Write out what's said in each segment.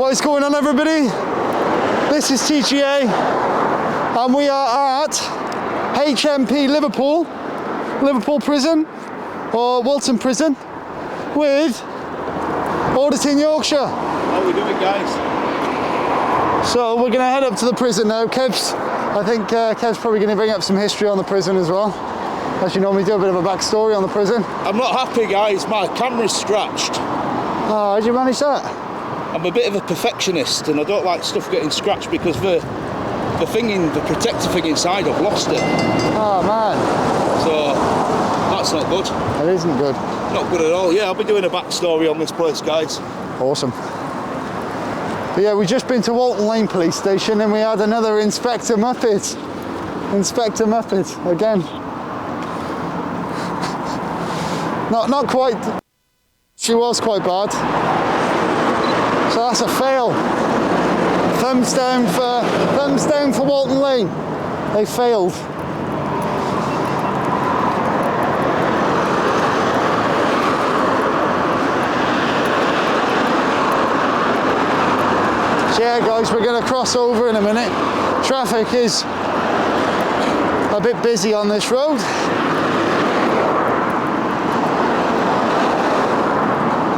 What is going on, everybody? This is TGA and we are at HMP Liverpool, Liverpool Prison or Wilton Prison with Auditing Yorkshire. How are we doing, guys? So we're going to head up to the prison now. I think Kev's probably going to bring up some history on the prison as well. As you normally do, a bit of a backstory on the prison. I'm not happy, guys. My camera's scratched. Oh, how'd you manage that? I'm a bit of a perfectionist and I don't like stuff getting scratched because the protector thing inside, I've lost it. Oh, man. So, that's not good. It isn't good. Not good at all. Yeah, I'll be doing a backstory on this place, guys. Awesome. But yeah, we've just been to Walton Lane Police Station and we had another Inspector Muppet. Inspector Muppet, again. Not quite. She was quite bad. So that's a fail. Thumbs down for Walton Lane. They failed. So yeah, guys, we're going to cross over in a minute. Traffic is a bit busy on this road.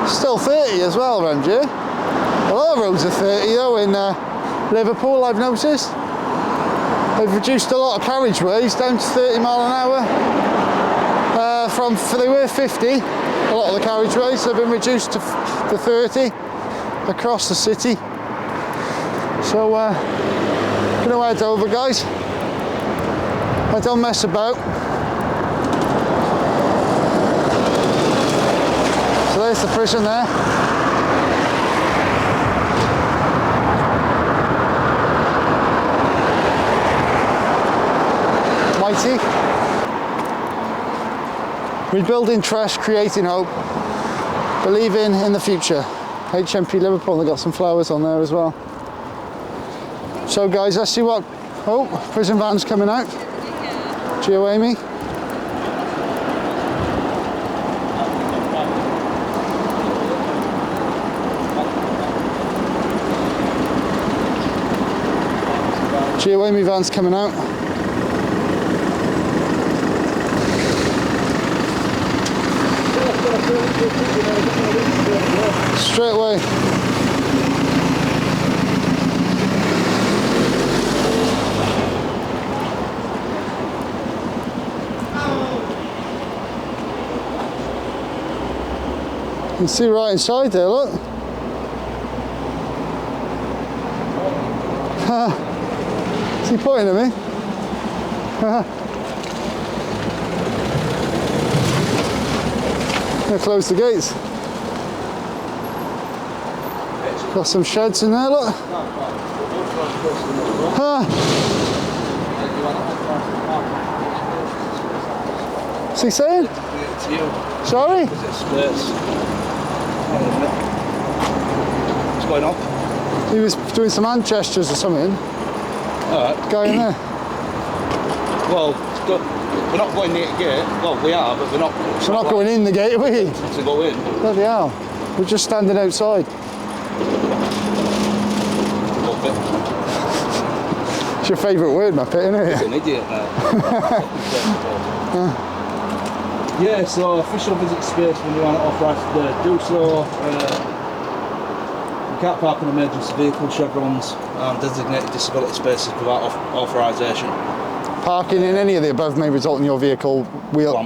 Still 30 as well around here. A lot of roads are 30 though in Liverpool, I've noticed. They've reduced a lot of carriageways down to 30 mile an hour. They were 50, a lot of the carriageways have been reduced to 30 across the city. So, gonna head over, guys. I don't mess about. So there's the prison there. Mighty. Rebuilding trust, creating hope, believing in the future. HMP Liverpool, they've got some flowers on there as well. So guys, let's see what, oh, prison van's coming out. Geo Amy. Geo Amy van's coming out. Straight away. You can see right inside there, look. Is he pointing at me? Gonna close the gates. Got some sheds in there, look. What's he saying? Sorry? What's going on? He was doing some hand gestures or something. Alright. Guy in there. Well, we're not going near the gate. Well, we are, but we're not. We're not going in the gate, are we? To go in. Bloody hell. We're just standing outside. Muppet. It's your favourite word, Muppet, isn't it? He's an idiot now. Yeah, so official visit space when you want it authorised to do so. You can't park an emergency vehicle, chevrons and designated disability spaces without authorisation. Parking in any of the above may result in your vehicle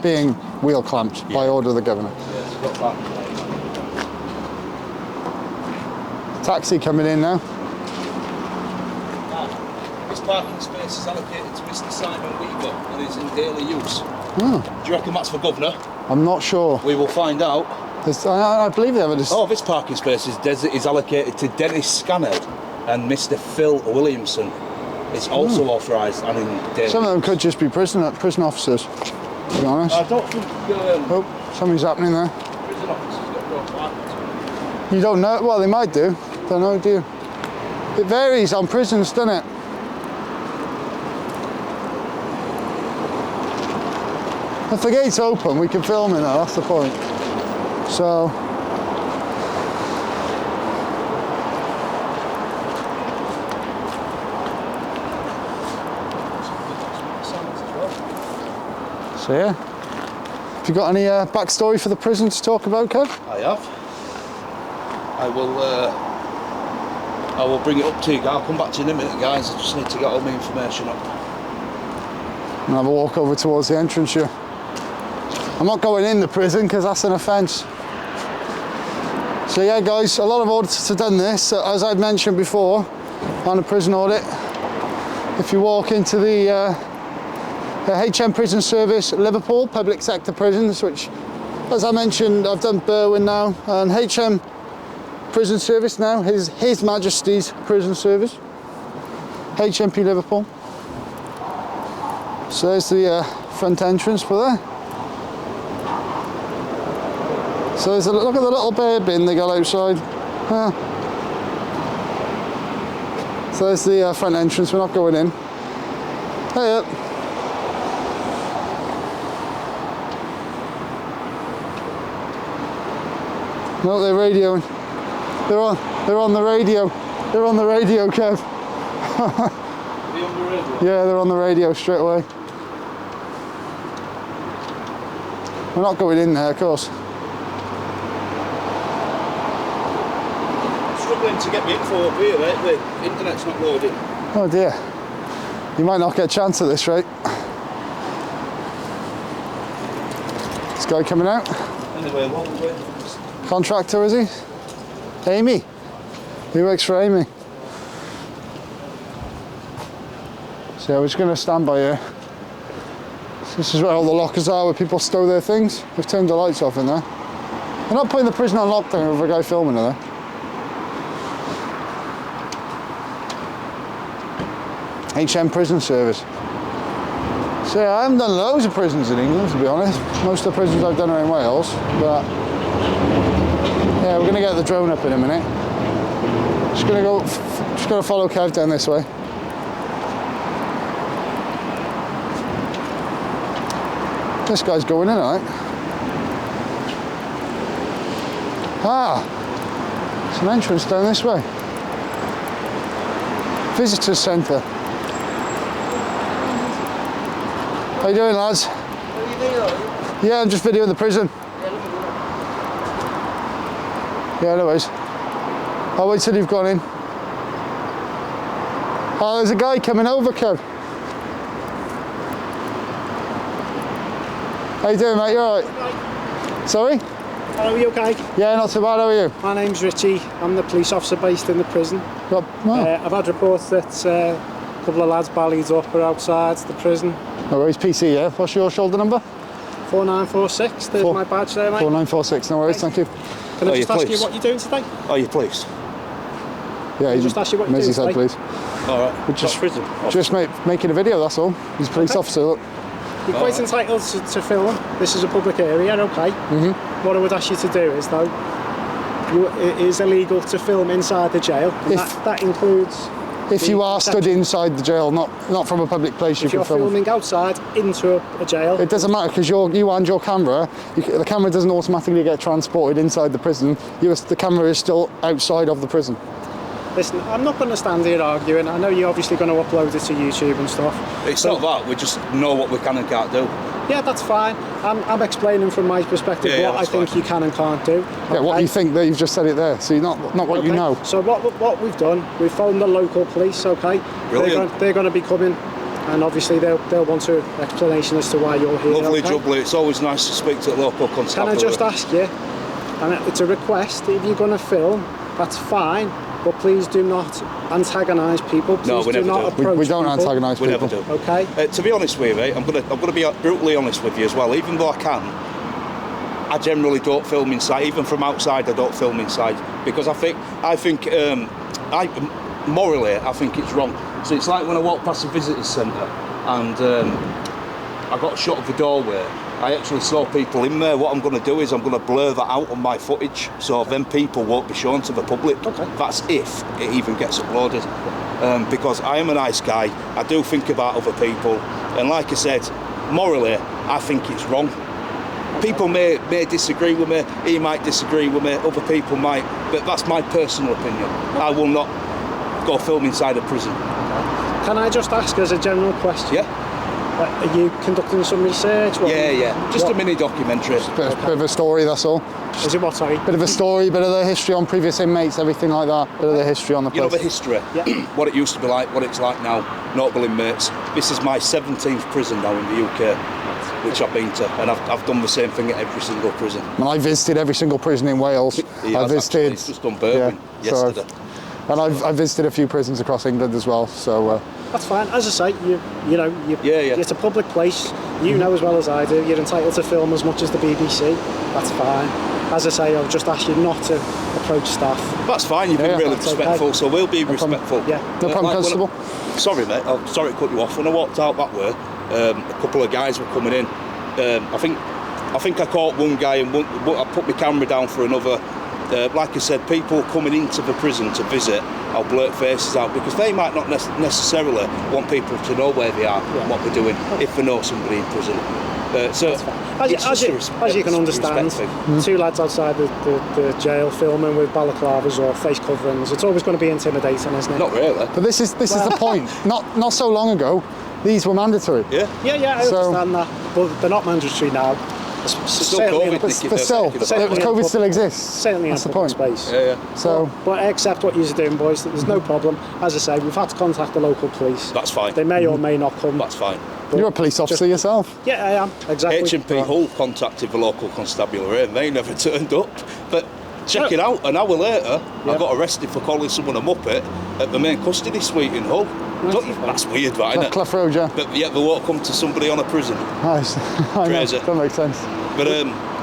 being wheel clamped by order of the governor. Yes, got that. Taxi coming in now. This parking space is allocated to Mr. Simon Weaver and is in daily use. Oh. Do you reckon that's for governor? I'm not sure. We will find out. I believe they have a... Oh, this parking space is allocated to Dennis Scannard and Mr. Phil Williamson. It's also authorised and in daily. Some of them could just be prison officers, to be honest. I don't think... oh, something's happening there. Prison officers got no parking. You don't know? Well, they might do. Don't know, do you? It varies on prisons, doesn't it? If the gate's open, we can film it now, that's the point. So, So yeah. Have you got any backstory for the prison to talk about, Kev? I have. I will bring it up to you. I'll come back to you in a minute, guys. I just need to get all my information up. And have a walk over towards the entrance here. I'm not going in the prison because that's an offence. So yeah, guys, a lot of auditors have done this. As I've mentioned before, on a prison audit, if you walk into the HM Prison Service Liverpool public sector prisons, which, as I mentioned, I've done Berwyn now, and HM Prison Service now, His Majesty's Prison Service, HMP Liverpool. So there's the front entrance for there. So there's look at the little bear bin they got outside. So there's the front entrance, we're not going in. Hey up. No, they're radioing. They're on the radio. They're on the radio, Kev. Are they on the radio? Yeah, they're on the radio straight away. We're not going in there, of course. Struggling to get me info up here, right? The internet's not loading. Oh dear. You might not get a chance at this rate. This guy coming out. Anyway, what was it? Contractor, is he? Amy. He works for Amy. So yeah, we're just going to stand by here. This is where all the lockers are, where people stow their things. They've turned the lights off in there. They're not putting the prison on lockdown with a guy filming in there. HM Prison Service. So yeah, I haven't done loads of prisons in England, to be honest. Most of the prisons I've done are in Wales, but yeah, we're going to get the drone up in a minute. Just going to follow Kev down this way. This guy's going in, alright. Ah, it's an entrance down this way. Visitors Centre. How you doing, lads? What are you doing? Yeah, I'm just videoing the prison. Yeah, no worries. I'll wait till you've gone in. Oh, there's a guy coming over, Kev. How you doing, mate? You alright? Sorry? Hello, are you okay? Yeah, not too bad. How are you? My name's Richie. I'm the police officer based in the prison. Oh. I've had reports that a couple of lads ballied up are outside the prison. No worries, PC, yeah. What's your shoulder number? 4946. There's my badge there, mate. 4946, no worries, thank you. Can I just ask you what you're doing today? Oh, you police? Yeah, Just ask you what you're doing Merseyside today. Police. Alright. We're just, prison. just making a video, that's all. He's a police officer, look. You're quite entitled to film. This is a public area, okay? What I would ask you to do is, though, it is illegal to film inside the jail. And that includes... If you are stood inside the jail, not from a public place, you can film. If you're filming outside into a jail... It doesn't matter, because you and your camera, the camera doesn't automatically get transported inside the prison. The camera is still outside of the prison. Listen, I'm not going to stand here arguing. I know you're obviously going to upload it to YouTube and stuff. It's not that, we just know what we can and can't do. Yeah, that's fine. I'm explaining from my perspective what I think you can and can't do. Okay? Yeah, what you think, that you've just said it there, so you're not what you know. So what we've done, we've phoned the local police, okay? Brilliant. They're going to be coming, and obviously they'll want an explanation as to why you're here. Lovely okay? jubbly, it's always nice to speak to the local constable. Can I just ask you, and it's a request, if you're going to film, that's fine, but please do not antagonise people. Please No, we never do. approach We don't people. antagonise people. We never do. Okay. To be honest with you, mate, I'm gonna be brutally honest with you as well. Even though I can, I generally don't film inside. Even from outside, I don't film inside because I think morally, I think it's wrong. So it's like when I walked past the visitors centre and I got shot of the doorway. I actually saw people in there. What I'm going to do is I'm going to blur that out on my footage, so then people won't be shown to the public. Okay. That's if it even gets uploaded. Because I am a nice guy. I do think about other people, and like I said, morally, I think it's wrong. People may disagree with me. He might disagree with me. Other people might, but that's my personal opinion. I will not go film inside a prison. Can I just ask as a general question? Yeah. Are you conducting some research? Yeah. Just a mini documentary. Bit of a story, that's all. Is it what, sorry? Bit of a story, bit of the history on previous inmates, everything like that. Bit of the history on the You know place. the history, Yeah. what it used to be like, what it's like now, notable inmates. This is my 17th prison now in the UK, which I've been to, and I've done the same thing at every single prison. And I visited every single prison in Wales. I visited. It's just done Birmingham yesterday. And I visited a few prisons across England as well. So That's fine. As I say, it's a public place. You know as well as I do. You're entitled to film as much as the BBC. That's fine. As I say, I'll just ask you not to approach staff. That's fine. You've been really respectful, okay. so we'll be respectful. Yeah. no problem, Constable. Sorry, mate. I'm sorry to cut you off. When I walked out that way, a couple of guys were coming in. I think I caught one guy and I put my camera down for another. Like I said, people coming into the prison to visit, I'll blurt faces out because they might not necessarily want people to know where they are and what they're doing if they know somebody in prison. So, as you can understand, two lads outside the jail filming with balaclavas or face coverings, it's always going to be intimidating, isn't it? Not really. But this is the point. Not so long ago, these were mandatory. Yeah. I understand that, but they're not mandatory now. Still COVID, But still, COVID still exists. Certainly That's in the public point. space. Yeah. So, But I accept what you're doing, boys. There's no problem. As I say, we've had to contact the local police. That's fine. They may or may not come. That's fine. you're a police officer yourself. Yeah, I am. Exactly. HMP Hull contacted the local constabulary and they never turned up. But check it out, an hour later, I got arrested for calling someone a muppet at the main custody suite in Hull. That's weird, right, isn't it? Clough Road, yeah. But yet they won't come to somebody on a prison. Nice. I know, Crazy. that makes sense. But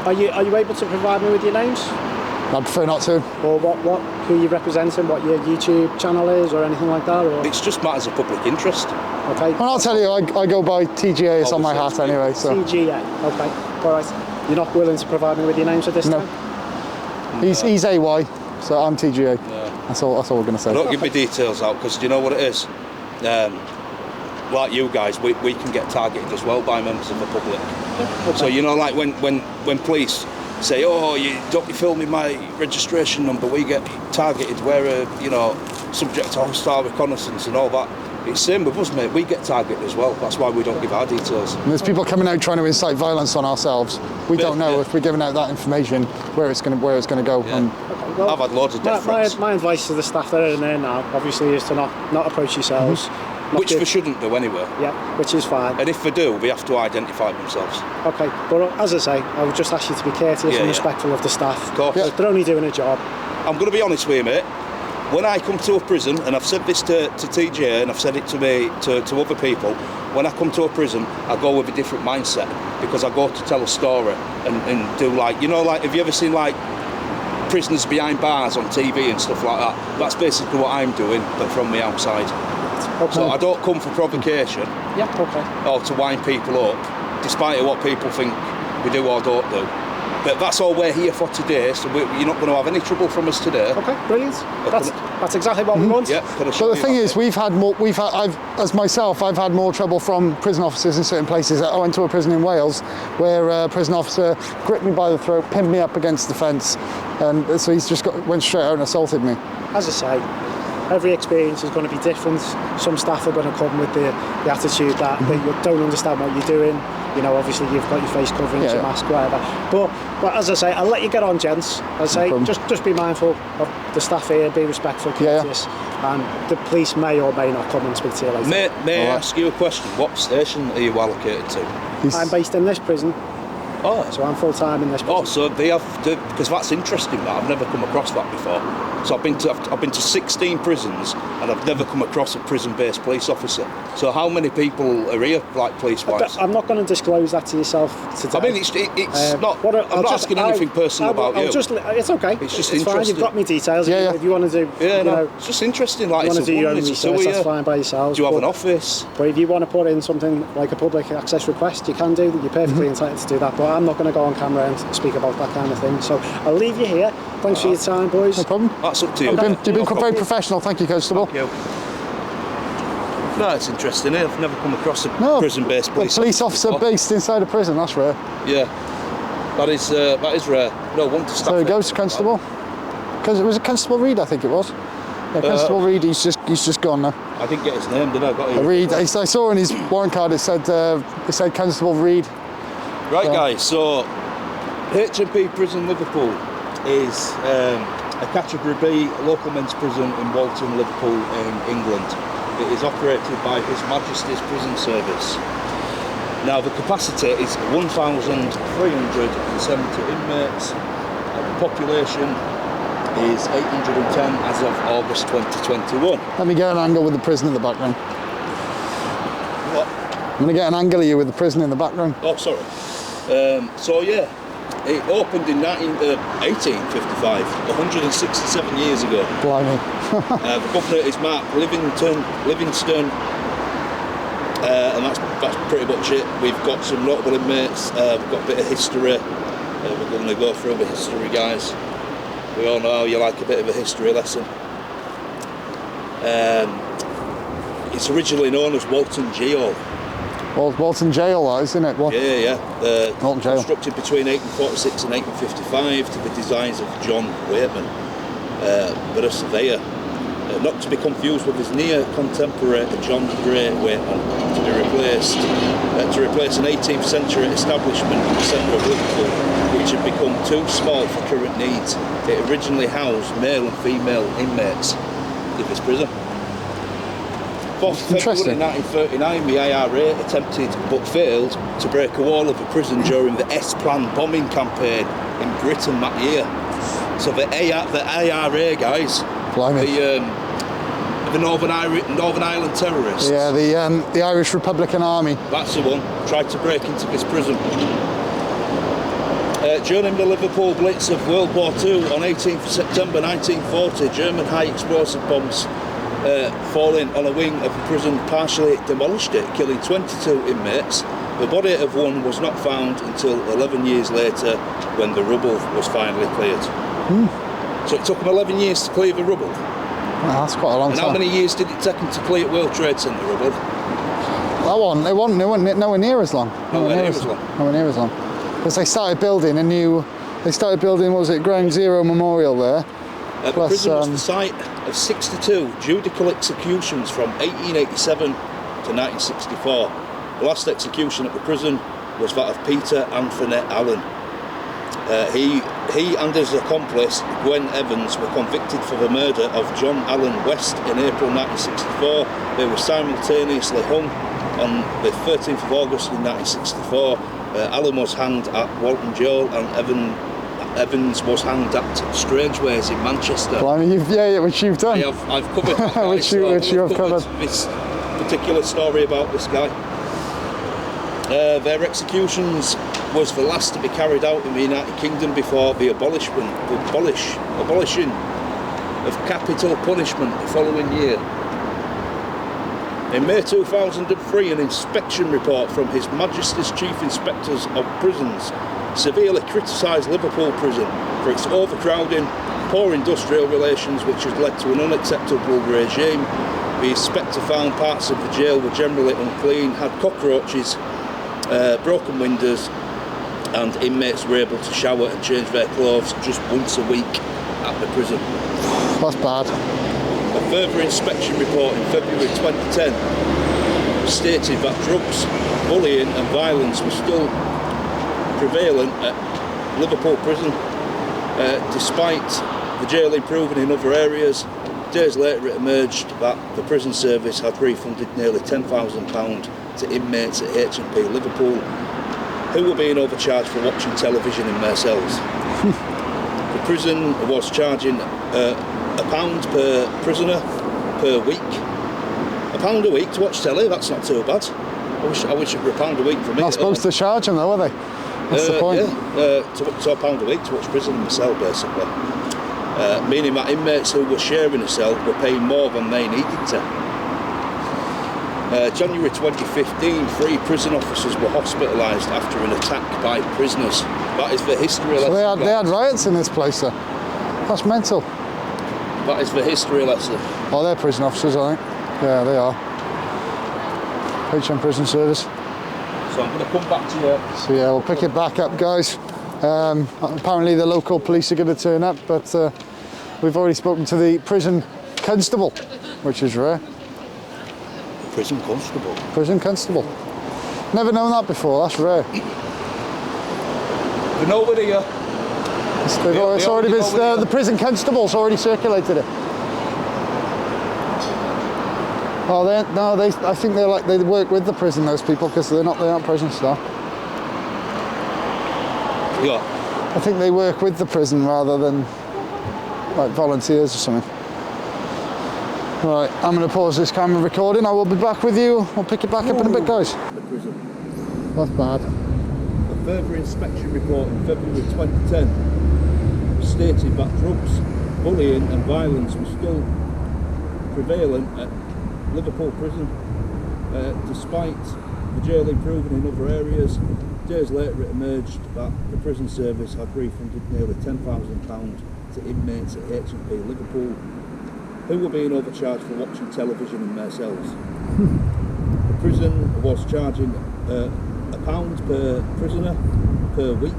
Are you able to provide me with your names? I'd prefer not to. Or who you're representing, what your YouTube channel is or anything like that? Or? it's just matters of public interest. Okay. Well, I'll tell you, I go by TGA, it's on my hat anyway, so. CGA, okay. All right. You're not willing to provide me with your names at this No. time? He's AY, so I'm TGA. Yeah. That's all we're going to say. Don't give me details out because do you know what it is? Like you guys, we can get targeted as well by members of the public. Okay. So you know, like when police say, "Oh, don't be filming my registration number," we get targeted. We're subject to hostile reconnaissance and all that. It's the same with us, mate. We get targeted as well. That's why we don't give our details. And there's people coming out trying to incite violence on ourselves. We don't know if we're giving out that information where it's going to go. Yeah. And Okay, well, I've had loads of death threats. my advice to the staff that are in there now, obviously, is to not approach yourselves. Which they shouldn't do anyway. Yeah, which is fine. And if they do, they have to identify themselves. Okay, but as I say, I would just ask you to be courteous and respectful of the staff. Of course. Yeah. They're only doing a job. I'm going to be honest with you, mate. When I come to a prison, and I've said this to TJ and I've said it to other people, when I come to a prison, I go with a different mindset because I go to tell a story and do have you ever seen like prisoners behind bars on TV and stuff like that? That's basically what I'm doing, but from the outside. Okay. So I don't come for provocation Yeah, okay. or to wind people up, despite what people think we do or don't do. But that's all we're here for today, so you're not going to have any trouble from us today. Okay, brilliant. That's exactly what we want. Yeah, but the thing is, I've had more trouble from prison officers in certain places. I went to a prison in Wales where a prison officer gripped me by the throat, pinned me up against the fence, and so he's just went straight out and assaulted me. As I say, every experience is going to be different. Some staff are going to come with the attitude that they don't understand what you're doing. Obviously you've got your face covering, your mask, whatever. But as I say, I'll let you get on, gents. As I say, just be mindful of the staff here, be respectful, courteous, and the police may or may not come and speak to you later. May I ask you a question? What station are you allocated to? I'm based in this prison. Oh, So I'm full time in this prison. oh, so they have because that's interesting. That I've never come across that before. So I've been to 16 prisons and I've never come across a prison-based police officer. So how many people are here, like police-wise? I'm not going to disclose that to yourself today. I mean, it's not. I'm not asking anything personal about you. It's okay. It's just fine. interesting. You've got me details. Yeah. If you want to do, it's just interesting. Like, you want it's to do a your own woman, it's a research, two that's here. fine by yourselves. Do you have but- an office? But if you want to put in something like a public access request, you can do. You're perfectly entitled to do that. But I'm not going to go on camera and speak about that kind of thing. So I'll leave you here. Thanks for your time, boys. No problem. That's up to you. You've been very professional. Thank you, Constable. Thank you. No, it's interesting. I've never come across a prison-based A police officer based inside a prison, that's rare. Yeah, that is rare. No one to stop. So it goes to Constable. Because it was a Constable Reed, I think it was. Yeah, Constable Reed, he's just gone now. I didn't get his name, did I? Got it. Reed, I saw in his warrant card it said Constable Reed. Right, guys. So HMP Prison Liverpool is a Category B local men's prison in Walton, Liverpool, in England. It is operated by His Majesty's Prison Service. Now, the capacity is 1,370 inmates. The population is 810 as of August 2021. Let me get an angle with the prison in the background. What? I'm going to get an angle of you with the prison in the background. Oh, sorry. So yeah, it opened in 1855, 167 years ago. Blimey. The governor is Mark Livingston, and that's pretty much it. We've got some notable inmates, we've got a bit of history. We're going to go through the history, guys. We all know how you like a bit of a history lesson. It's originally known as Walton Jail. Walton Jail, that, isn't it? Yeah. Walton Jail. Constructed between 1846 and 1855 to the designs of John Waitman, but a surveyor. Not to be confused with his near contemporary John Gray Waitman, to replace an 18th century establishment in the centre of Liverpool, which had become too small for current needs. It originally housed male and female inmates of this prison. 4th February 1939, the IRA attempted but failed to break a wall of the prison during the S-Plan bombing campaign in Britain that year. So the IRA guys, the Northern Ireland terrorists. Yeah, the Irish Republican Army. That's the one. Tried to break into this prison. During the Liverpool Blitz of World War II on 18th September 1940, German high explosive bombs falling on a wing of the prison partially demolished it, killing 22 inmates. The body of one was not found until 11 years later, when the rubble was finally cleared. So it took them 11 years to clear the rubble. Well, that's quite a long time. And how many years did it take them to clear World Trade Centre rubble? That one, they weren't nowhere near as long. Nowhere near as long. Because they started building what was it, Ground Zero Memorial there. The prison was the site of 62 judicial executions from 1887 to 1964. The last execution at the prison was that of Peter Anthony Allen. He and his accomplice, Gwen Evans, were convicted for the murder of John Allen West in April 1964. They were simultaneously hung on the 13th of August in 1964. Allen was hanged at Walton Jail and Evans was hanged at Strangeways in Manchester. Blimey, which you've done. I've covered that guy, which you have covered. This particular story about this guy. Their executions was the last to be carried out in the United Kingdom before the abolishing of capital punishment the following year. In May 2003, an inspection report from His Majesty's Chief Inspectors of Prisons severely criticised Liverpool Prison for its overcrowding, poor industrial relations, which has led to an unacceptable regime. The inspector found parts of the jail were generally unclean, had cockroaches, broken windows, and inmates were able to shower and change their clothes just once a week at the prison. That's bad. A further inspection report in February 2010 stated that drugs, bullying and violence were still prevalent at Liverpool Prison, despite the jail improving in other areas. Days later it emerged that the prison service had refunded nearly £10,000 to inmates at HMP Liverpool who were being overcharged for watching television in their cells. The prison was charging £1 per prisoner per week. £1 a week to watch telly, that's not too bad. I wish it were £1 a week for me. Not supposed to charge them though, are they? That's the point. Yeah, so £1 a week to watch prison in the cell, basically. Meaning that inmates who were sharing a cell were paying more than they needed to. January 2015, 3 prison officers were hospitalised after an attack by prisoners. That is the history lesson. So they had riots in this place, sir. That's mental. That is the history lesson. Oh, they're prison officers, I think. Yeah, they are. HM Prison Service. So I'm going to come back to you. So yeah, we'll pick it back up, guys. Apparently the local police are going to turn up, but we've already spoken to the prison constable, which is rare. Prison constable. Prison constable. Never known that before, that's rare. But nobody here. It's already been, the prison constable's already circulated it. Oh, I think they work with the prison, those people, because they aren't prison staff. Yeah. I think they work with the prison rather than like volunteers or something. Right, I'm going to pause this camera recording. I will be back with you. We'll pick it back up in a bit, guys. That's bad. A further inspection report in February 2010 stated that drugs, bullying and violence were still prevalent at Liverpool prison, despite the jail improving in other areas. Days later it emerged that the prison service had refunded nearly £10,000 to inmates at HMP Liverpool who were being overcharged for watching television in their cells. The prison was charging £1 per prisoner per week.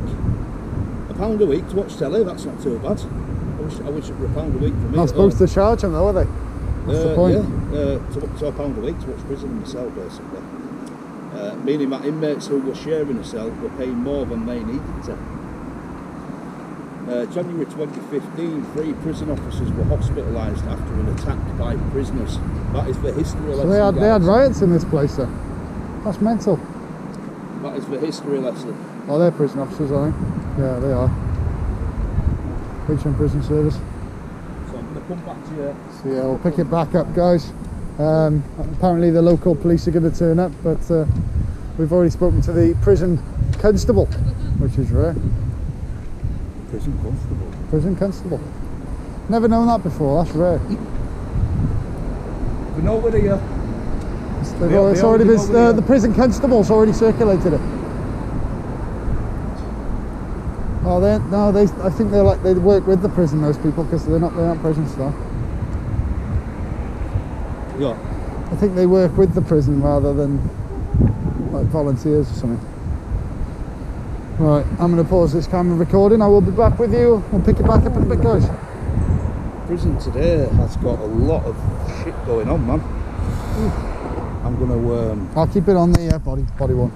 £1 a week to watch telly, that's not too bad. I wish it were £1 a week for me. Not supposed to charge them though, are they? What's the point? Yeah, to £1 a week to watch prison in the cell basically. Meaning that inmates who were sharing a cell were paying more than they needed to. January 2015, 3 prison officers were hospitalised after an attack by prisoners. That is the history lesson. So they had riots in this place then? That's mental. That is the history lesson. Oh, they're prison officers, I think. Yeah, they are. HM Prison Service. So I'm going to come back to you. So yeah, we'll pick it back up, guys. Apparently the local police are going to turn up, but we've already spoken to the prison constable, which is rare. Prison constable. Prison constable. Never known that before, that's rare. But nobody here. It's already been, the prison constable's already circulated it. Oh, I think they work with the prison, those people, because they aren't prison staff. Yeah. I think they work with the prison rather than like volunteers or something. Right, I'm going to pause this camera recording. I will be back with you. We'll pick it back up in a bit, guys. Prison today has got a lot of shit going on, man. I'm going to... I'll keep it on the body one.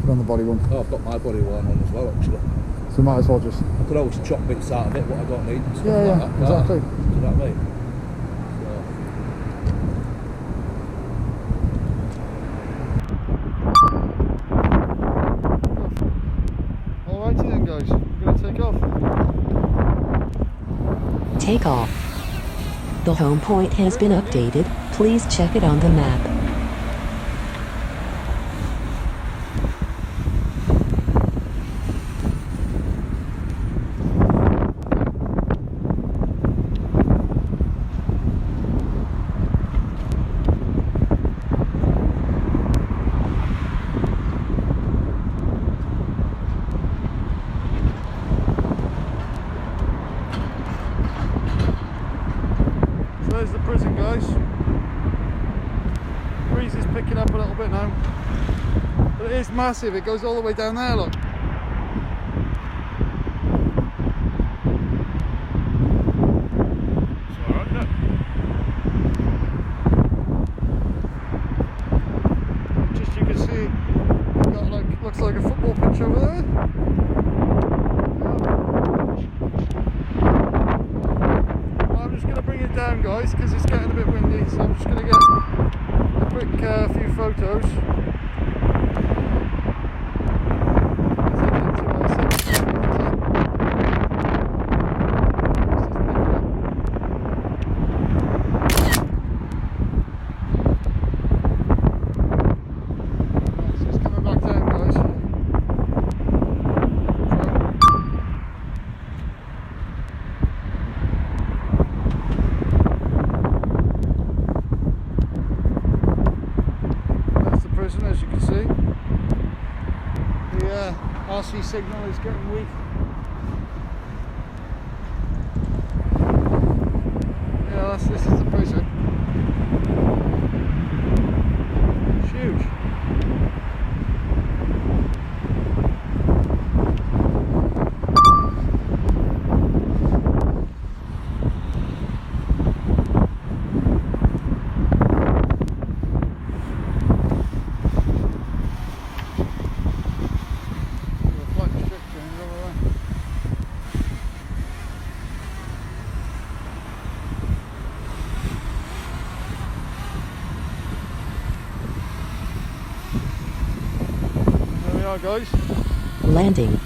Put on the body one. Oh, I've got my body worn on as well, actually. So might as well just... I could always chop bits out of it, what I don't need. Yeah, like that. exactly. Do you know what I mean? Alrighty then, guys. We're going to take off. Take off. The home point has been updated. Please check it on the map. There's the prison, guys. Breeze is picking up a little bit now, but it is massive. It goes all the way down there, look. It's alright, look. Just you can see, we've got like, looks like a football pitch over there. I'm just going to bring it down, guys, because it's getting a bit windy, so I'm just going to get a quick few photos. It's just coming back down, guys. As you can see, the RC signal is getting weak. Yeah, this is the prison. It's huge. Right guys. Landing.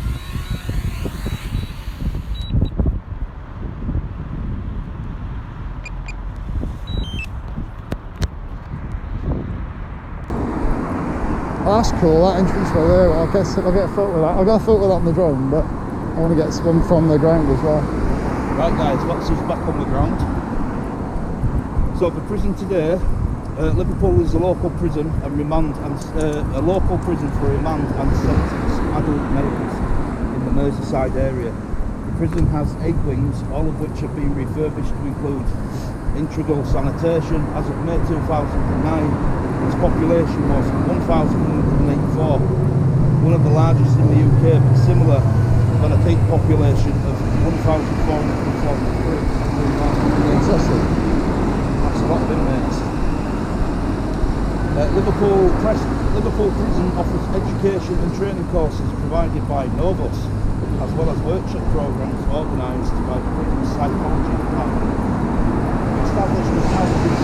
Oh, that's cool, that entrance way there. I'll get a photo of that. I've got a photo of that on the drone, but I want to get one from the ground as well. Right guys, what's us back on the ground? So the prison today, Liverpool is a local prison and remand and a local prison for remand and sentence adult males in the Merseyside area. The prison has 8 wings, all of which have been refurbished to include integral sanitation. As of May 2009, its population was 1,184, one of the largest in the UK, but similar than a peak population of 1,443. That's a lot of inmates. Liverpool Prison offers education and training courses provided by Novus, as well as workshop programmes organised by the prison psychology department. The establishment houses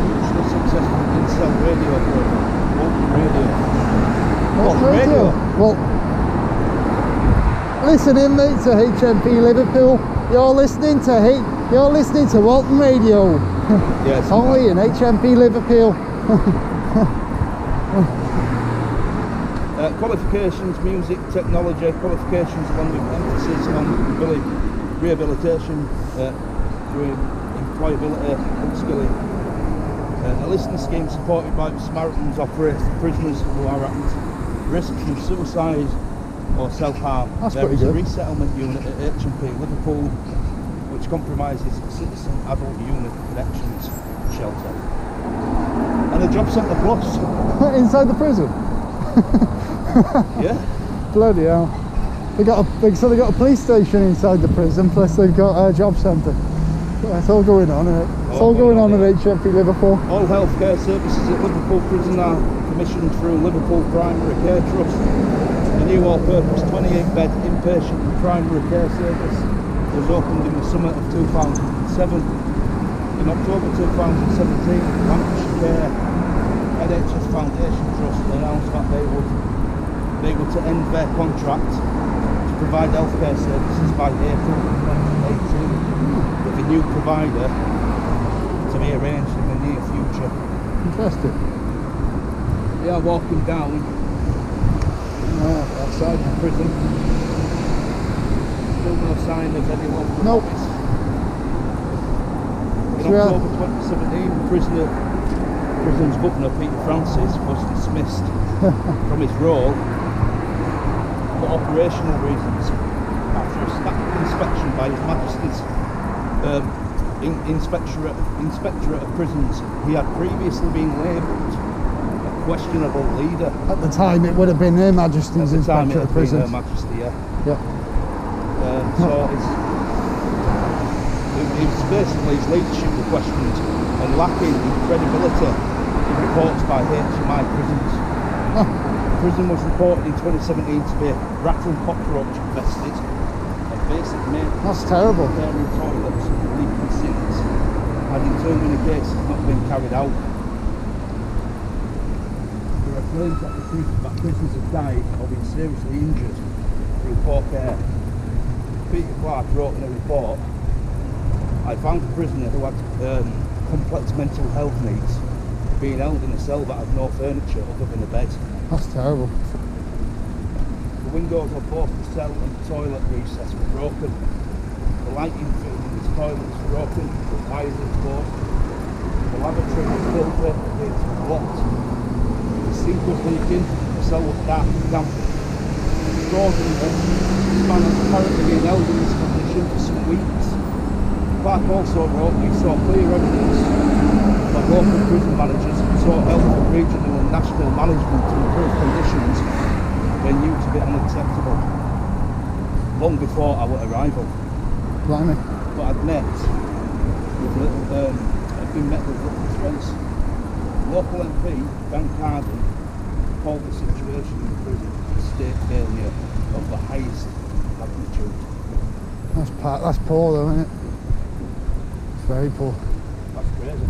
hugely successful in-cell radio programme, Walton Radio. Well, listen inmates to HMP Liverpool. You're listening to Walton Radio. Yes. Only in HMP Liverpool. Qualifications, music, technology, qualifications along with emphasis on rehabilitation, through employability, upskilling. A listening scheme supported by the Samaritans operates for prisoners who are at risk from suicide or self-harm. There is a resettlement unit at HMP Liverpool which compromises a citizen adult unit corrections shelter. And a job centre plus. Inside the prison? Yeah. Bloody hell. They got a police station inside the prison, plus they've got a job centre. It's all going on, isn't it? It's all going on at HMP Liverpool. All healthcare services at Liverpool Prison are commissioned through Liverpool Primary Care Trust. The new all-purpose 28-bed inpatient and primary care service was opened in the summer of 2007. In October 2017, Lancashire Care NHS Foundation Trust announced that they were to end their contract to provide healthcare services by April 2018, with a new provider to be arranged in the near future. Interesting. We are walking down outside the prison. Still no sign of any local office. In October 2017, the prison's governor, Peter Francis, was dismissed from his role for operational reasons after a static inspection by His Majesty's Inspectorate of Prisons. He had previously been labelled a questionable leader. At the time, it would have been Her Majesty's Inspectorate of Prisons. Her Majesty, yeah. Yeah. It's basically his leadership was questioned and lacking in credibility in reports by HMI Prisons. The prison was reported in 2017 to be rat and cockroach infested, and basic maintenance. That's terrible. Repairing toilets and leaking sinks, and in too many cases not been carried out. There are claims that prisoners have died or been seriously injured through poor care. Peter Clark wrote in a report, I found a prisoner who had complex mental health needs being held in a cell that had no furniture other than a bed. That's terrible. The windows of both the cell and the toilet recess were broken. The lighting fitted in his toilet was broken, the wires exposed. The lavatory was filthy, the gates were blocked. The sink was leaking, the cell was dark and damp. Extraordinarily, this man has apparently been held in this condition for some weeks. Clark also wrote, we saw clear evidence that local prison managers sought help from regional and national management to improve conditions they knew to be unacceptable, long before our arrival. Blimey. But I'd been met with little response. Local MP, Dan Carden, called the situation in the prison a state failure of the highest magnitude. That's poor though, isn't it? It's very poor. That's crazy.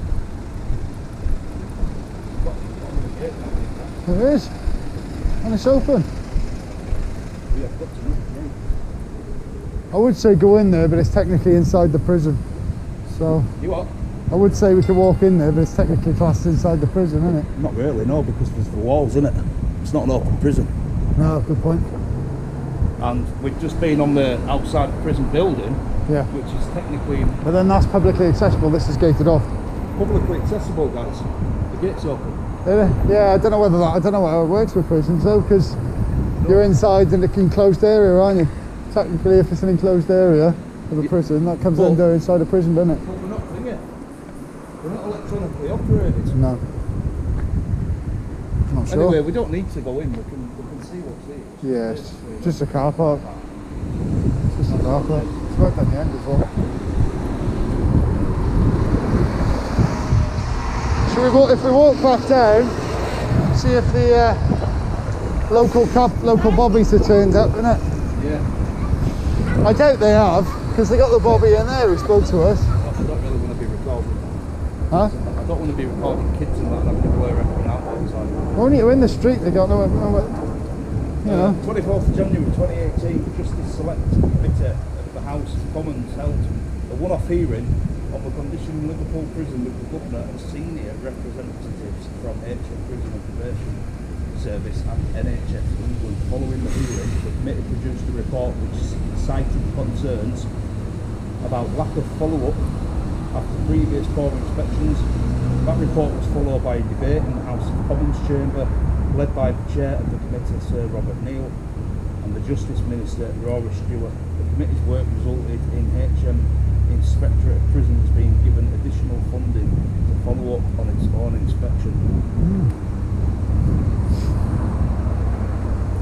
It is. And it's open. Yeah, I've got to know. I would say go in there, but it's technically inside the prison. So You what? I would say we could walk in there, but it's technically classed inside the prison, isn't it? Not really, no, because there's the walls, isn't it? It's not an open prison. No, good point. And we've just been on the outside prison building, Yeah. which is technically But then that's publicly accessible. This is gated off. publicly accessible, guys. The gate's open. Yeah, I don't know how it works with prisons though, because you're inside in an enclosed area, aren't you? Technically, if it's an enclosed area of a prison, that comes under inside a prison, doesn't it? But we're not doing it. We're not electronically operated. No. Not sure. Anyway, we don't need to go in. We can see what's here. Yeah, it's just a car park. It's just a car park. It's worked at the end as well. If we walk back down, see if the local bobbies are turned up, innit? Yeah. I doubt they have, because they got the bobby in there who spoke to us. I don't really want to be recording. Huh? I don't want to be recording kids and that and having to blur everything out all the time. Only you're in the street, they got no, you know. 24th of January 2018, Justice Select Committee of the House of Commons held a one-off hearing on the condition in Liverpool prison with the Governor and senior representatives from HM Prison Liverpool Service and NHS England. Following the hearing, the committee produced a report which cited concerns about lack of follow-up after previous 4 inspections. That report was followed by a debate in the House of Commons chamber led by the chair of the committee, Sir Robert Neal, and the Justice Minister, Rory Stewart. The committee's work resulted in HM Inspectorate of Prisons being given additional funding to follow up on its own inspection.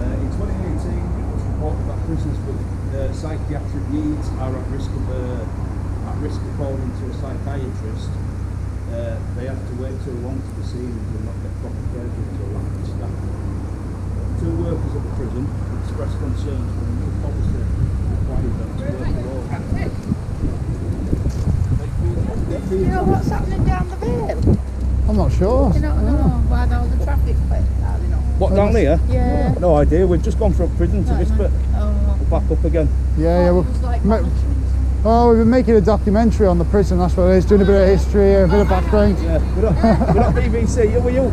In 2018, it was reported that prisoners with psychiatric needs are at risk according to a psychiatrist. They have to wait too long to be seen and do not get proper care due to a lack of staff. 2 workers at the prison expressed concerns when the new policy required them to work alone. Do you know what's happening down the vale? I'm not sure. You don't know why all the traffic quit, are they not? What, down here? Yeah. No idea, we've just gone from prison to this bit. Oh. We're back up again. Yeah, It yeah. was like Oh, we've been making a documentary on the prison, that's what it is, doing a bit of history, a bit of background. Yeah, we're not BBC, are you?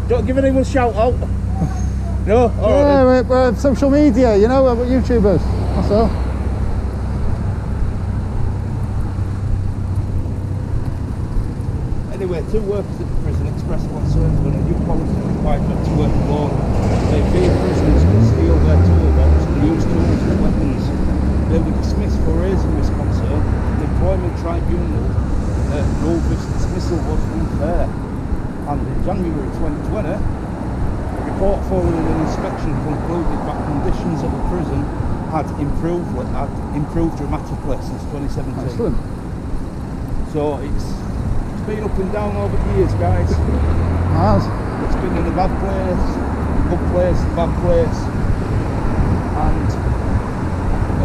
Don't give anyone a shout out. No? Yeah, we're social media, you know, we're YouTubers, that's all. Anyway, 2 workers at the prison expressed concerns when a new policy required them to work alone. They fear prisoners can steal their toolbox and use tools as weapons. They were dismissed for raising this concern. The Employment Tribunal ruled this dismissal was unfair. And in January 2020, a report following an inspection concluded that conditions at the prison had improved dramatically since 2017. Excellent. So it's been up and down over the years, guys. It's been in a bad place, good place, bad place, and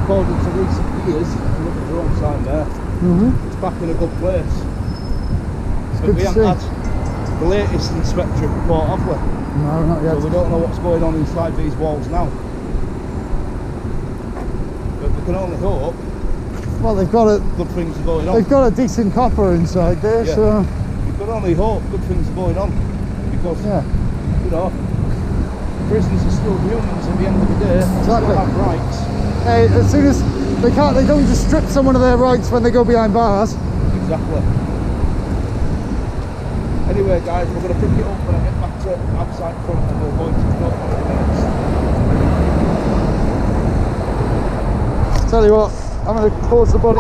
according to recent years, look at the wrong sign there, it's back in a good place. But we haven't had the latest inspectorate report, have we? No, not yet. So we don't know what's going on inside these walls now. But we can only hope. Well, they've got good things are going on. They've got a decent copper inside there, Yeah. so We can only hope good things are going on, because you know, prisons are still humans at the end of the day. They Exactly. still have rights. hey, as soon as they don't just strip someone of their rights when they go behind bars. Exactly. Anyway, guys, we're going to pick it up when I get back to outside front and we'll go into the door for a few minutes. Tell you what, I'm going to pause the body.